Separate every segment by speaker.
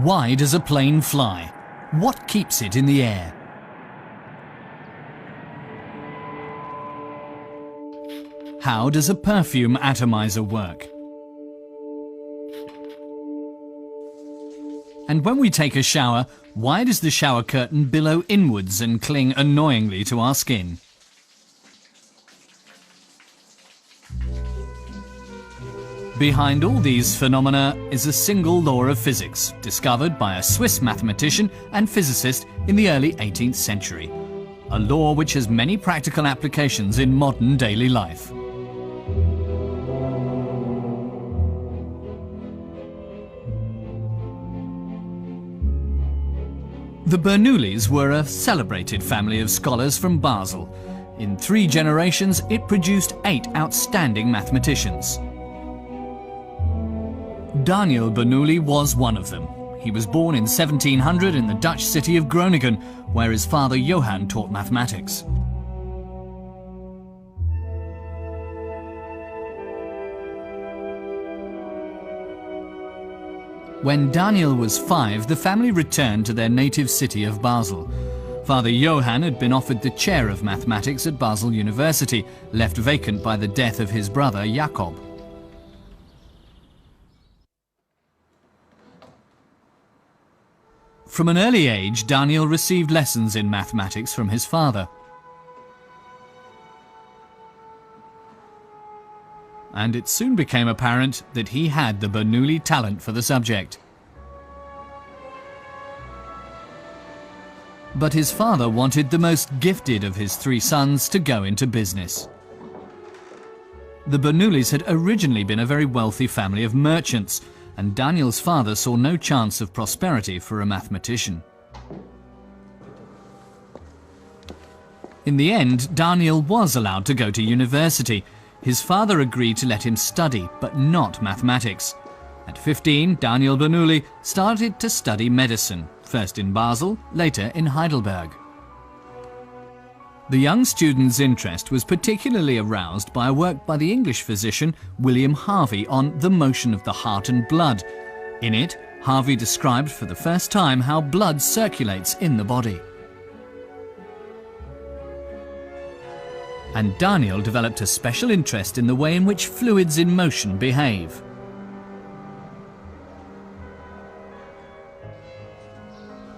Speaker 1: Why does a plane fly? What keeps it in the air? How does a perfume atomizer work? And when we take a shower, why does the shower curtain billow inwards and cling annoyingly to our skin? Behind all these phenomena is a single law of physics, discovered by a Swiss mathematician and physicist in the early 18th century. A law which has many practical applications in modern daily life. The Bernoullis were a celebrated family of scholars from Basel. In 3 generations, it produced 8 outstanding mathematicians. Daniel Bernoulli was one of them. He was born in 1700 in the Dutch city of Groningen, where his father Johann taught mathematics. When Daniel was 5, the family returned to their native city of Basel. Father Johann had been offered the chair of mathematics at Basel University, left vacant by the death of his brother Jakob. From an early age, Daniel received lessons in mathematics from his father. And it soon became apparent that he had the Bernoulli talent for the subject. But his father wanted the most gifted of his 3 sons to go into business. The Bernoullis had originally been a very wealthy family of merchants, and Daniel's father saw no chance of prosperity for a mathematician. In the end, Daniel was allowed to go to university. His father agreed to let him study, but not mathematics. At 15, Daniel Bernoulli started to study medicine, first in Basel, later in Heidelberg. The young student's interest was particularly aroused by a work by the English physician William Harvey on the motion of the heart and blood. In it, Harvey described for the first time how blood circulates in the body. And Daniel developed a special interest in the way in which fluids in motion behave.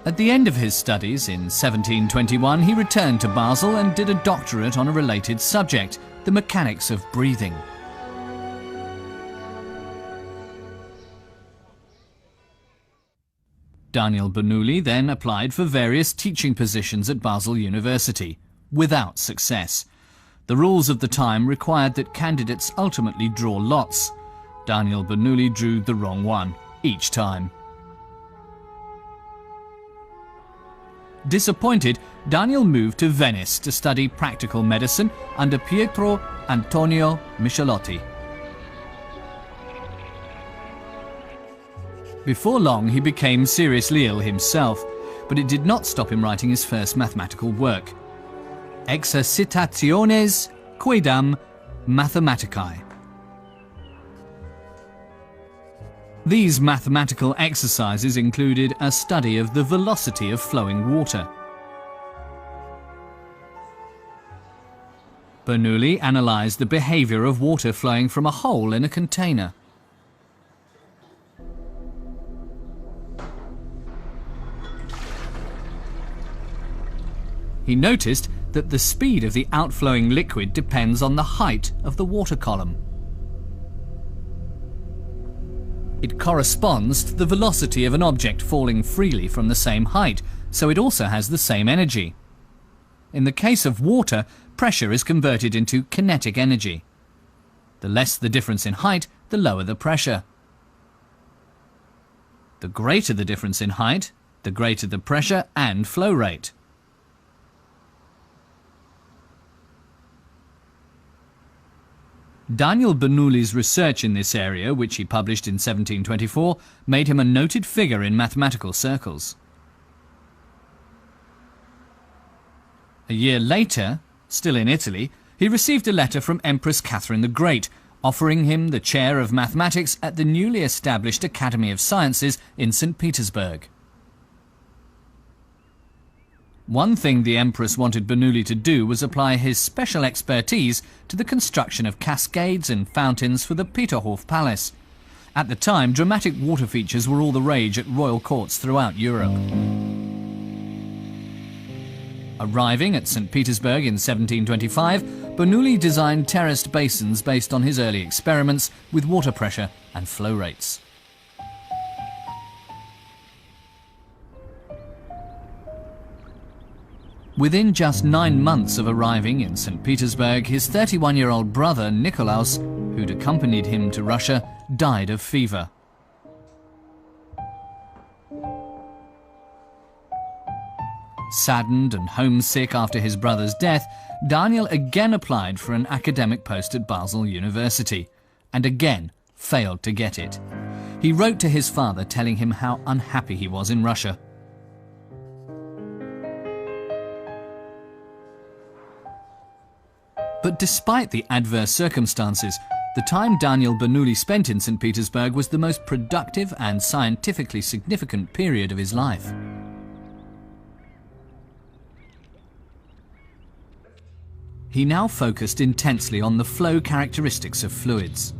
Speaker 1: At the end of his studies in 1721, he returned to Basel and did a doctorate on a related subject, the mechanics of breathing. Daniel Bernoulli then applied for various teaching positions at Basel University, without success. The rules of the time required that candidates ultimately draw lots. Daniel Bernoulli drew the wrong one, each time. Disappointed, Daniel moved to Venice to study practical medicine under Pietro Antonio Michelotti. Before long, he became seriously ill himself, but it did not stop him writing his first mathematical work, Exercitationes Quaedam Mathematicae. These mathematical exercises included a study of the velocity of flowing water. Bernoulli analysed the behaviour of water flowing from a hole in a container. He noticed that the speed of the outflowing liquid depends on the height of the water column. It corresponds to the velocity of an object falling freely from the same height, so it also has the same energy. In the case of water, pressure is converted into kinetic energy. The less the difference in height, the lower the pressure. The greater the difference in height, the greater the pressure and flow rate. Daniel Bernoulli's research in this area, which he published in 1724, made him a noted figure in mathematical circles. A year later, still in Italy, he received a letter from Empress Catherine the Great offering him the chair of mathematics at the newly established Academy of Sciences in St. Petersburg. One thing the Empress wanted Bernoulli to do was apply his special expertise to the construction of cascades and fountains for the Peterhof Palace. At the time, dramatic water features were all the rage at royal courts throughout Europe. Arriving at St. Petersburg in 1725, Bernoulli designed terraced basins based on his early experiments with water pressure and flow rates. Within just 9 months of arriving in St. Petersburg, his 31-year-old brother Nicolaus, who'd accompanied him to Russia, died of fever. Saddened and homesick after his brother's death, Daniel again applied for an academic post at Basel University, and again failed to get it. He wrote to his father telling him how unhappy he was in Russia. But despite the adverse circumstances, the time Daniel Bernoulli spent in St. Petersburg was the most productive and scientifically significant period of his life. He now focused intensely on the flow characteristics of fluids.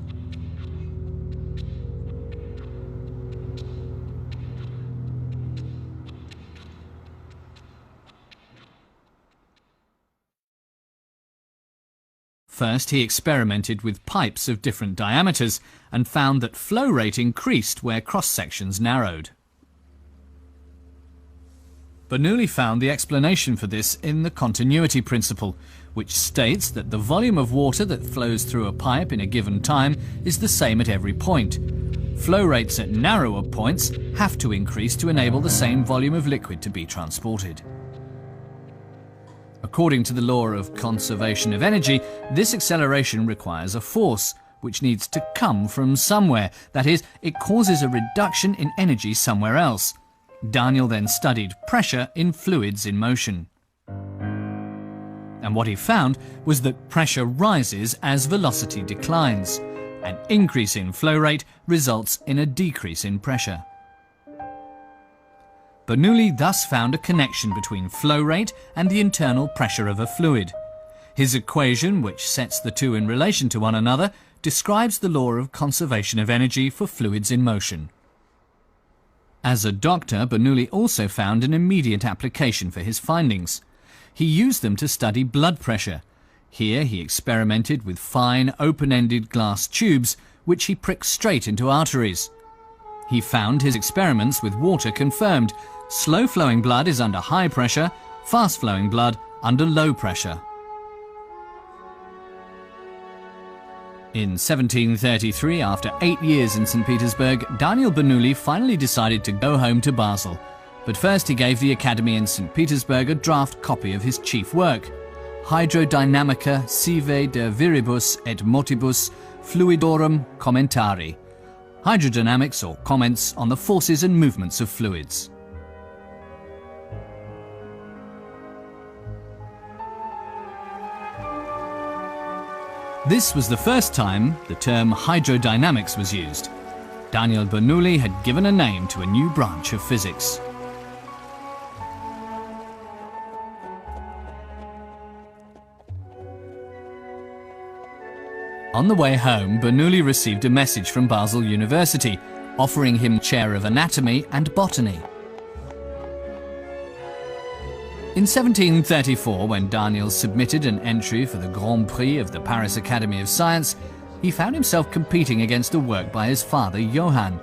Speaker 1: First, he experimented with pipes of different diameters and found that flow rate increased where cross-sections narrowed. Bernoulli found the explanation for this in the continuity principle, which states that the volume of water that flows through a pipe in a given time is the same at every point. Flow rates at narrower points have to increase to enable the same volume of liquid to be transported. According to the law of conservation of energy, this acceleration requires a force, which needs to come from somewhere. That is, it causes a reduction in energy somewhere else. Daniel then studied pressure in fluids in motion. And what he found was that pressure rises as velocity declines. An increase in flow rate results in a decrease in pressure. Bernoulli thus found a connection between flow rate and the internal pressure of a fluid. His equation, which sets the two in relation to one another, describes the law of conservation of energy for fluids in motion. As a doctor, Bernoulli also found an immediate application for his findings. He used them to study blood pressure. Here he experimented with fine, open-ended glass tubes, which he pricked straight into arteries. He found his experiments with water confirmed. Slow-flowing blood is under high pressure, fast-flowing blood under low pressure. In 1733, after 8 years in St. Petersburg, Daniel Bernoulli finally decided to go home to Basel. But first he gave the Academy in St. Petersburg a draft copy of his chief work, Hydrodynamica sive de viribus et motibus fluidorum commentari, hydrodynamics or comments on the forces and movements of fluids. This was the first time the term hydrodynamics was used. Daniel Bernoulli had given a name to a new branch of physics. On the way home, Bernoulli received a message from Basel University, offering him chair of anatomy and botany. In 1734, when Daniel submitted an entry for the Grand Prix of the Paris Academy of Science, he found himself competing against a work by his father, Johann.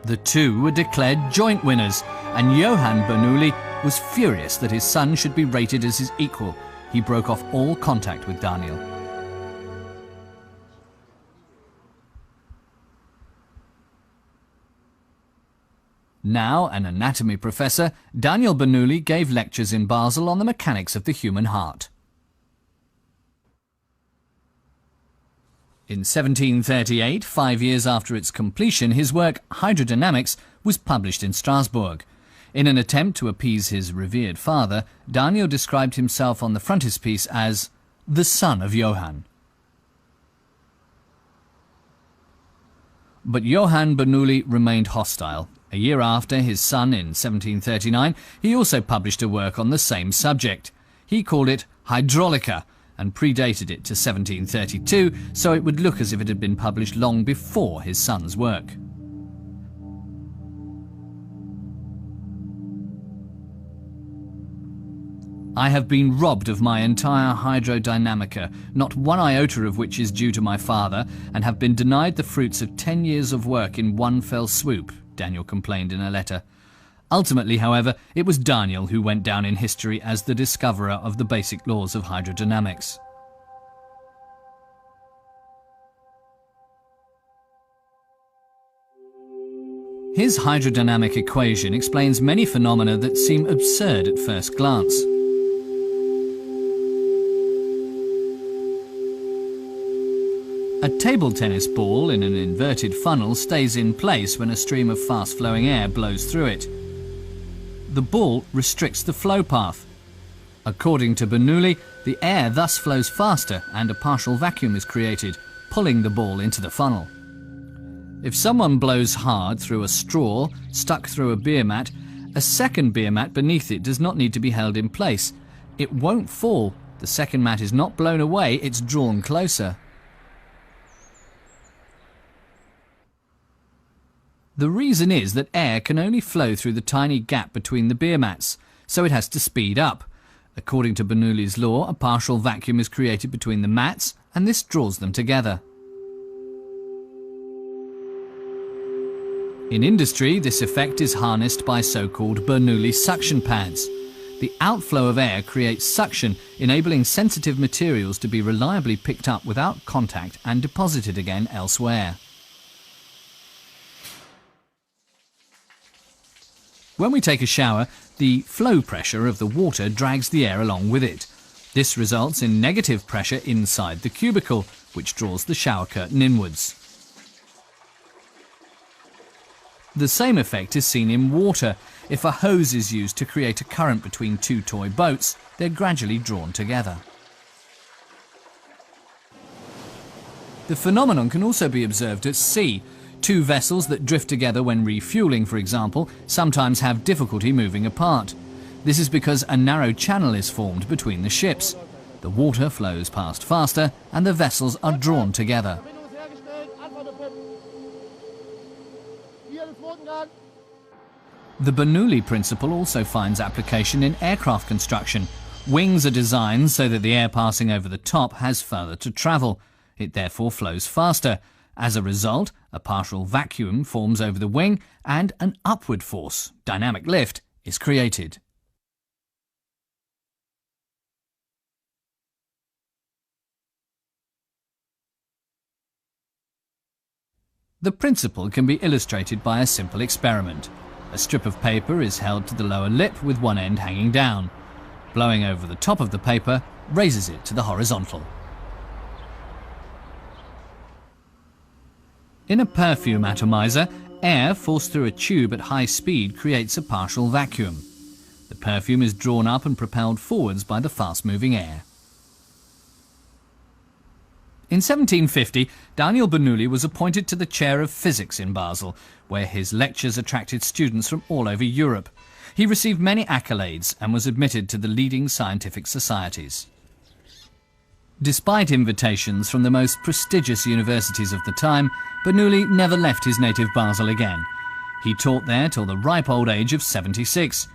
Speaker 1: The two were declared joint winners, and Johann Bernoulli was furious that his son should be rated as his equal. He broke off all contact with Daniel. Now an anatomy professor, Daniel Bernoulli gave lectures in Basel on the mechanics of the human heart. In 1738, 5 years after its completion, his work Hydrodynamics was published in Strasbourg. In an attempt to appease his revered father, Daniel described himself on the frontispiece as the son of Johann. But Johann Bernoulli remained hostile. A year after his son in 1739, he also published a work on the same subject. He called it Hydraulica and predated it to 1732, so it would look as if it had been published long before his son's work. I have been robbed of my entire hydrodynamica, not one iota of which is due to my father, and have been denied the fruits of 10 years of work in one fell swoop, Daniel complained in a letter. Ultimately, however, it was Daniel who went down in history as the discoverer of the basic laws of hydrodynamics. His hydrodynamic equation explains many phenomena that seem absurd at first glance. A table tennis ball in an inverted funnel stays in place when a stream of fast-flowing air blows through it. The ball restricts the flow path. According to Bernoulli, the air thus flows faster and a partial vacuum is created, pulling the ball into the funnel. If someone blows hard through a straw stuck through a beer mat, a second beer mat beneath it does not need to be held in place. It won't fall. The second mat is not blown away, it's drawn closer. The reason is that air can only flow through the tiny gap between the beer mats, so it has to speed up. According to Bernoulli's law, a partial vacuum is created between the mats, and this draws them together. In industry, this effect is harnessed by so-called Bernoulli suction pads. The outflow of air creates suction, enabling sensitive materials to be reliably picked up without contact and deposited again elsewhere. When we take a shower, the flow pressure of the water drags the air along with it. This results in negative pressure inside the cubicle, which draws the shower curtain inwards. The same effect is seen in water. If a hose is used to create a current between two toy boats, they're gradually drawn together. The phenomenon can also be observed at sea. Two vessels that drift together when refueling, for example, sometimes have difficulty moving apart. This is because a narrow channel is formed between the ships. The water flows past faster and the vessels are drawn together. The Bernoulli principle also finds application in aircraft construction. Wings are designed so that the air passing over the top has further to travel. It therefore flows faster. As a result, a partial vacuum forms over the wing and an upward force, dynamic lift, is created. The principle can be illustrated by a simple experiment. A strip of paper is held to the lower lip with one end hanging down. Blowing over the top of the paper raises it to the horizontal. In a perfume atomizer, air forced through a tube at high speed creates a partial vacuum. The perfume is drawn up and propelled forwards by the fast-moving air. In 1750, Daniel Bernoulli was appointed to the chair of physics in Basel, where his lectures attracted students from all over Europe. He received many accolades and was admitted to the leading scientific societies. Despite invitations from the most prestigious universities of the time, Bernoulli never left his native Basel again. He taught there till the ripe old age of 76.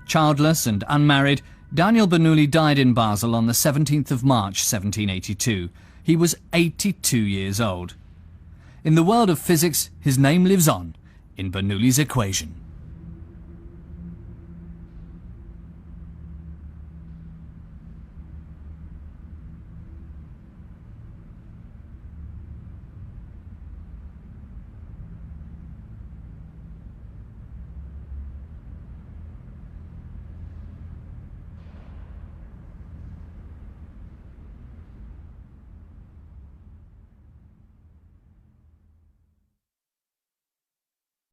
Speaker 1: Childless and unmarried, Daniel Bernoulli died in Basel on the 17th of March 1782. He was 82 years old. In the world of physics, his name lives on in Bernoulli's equation.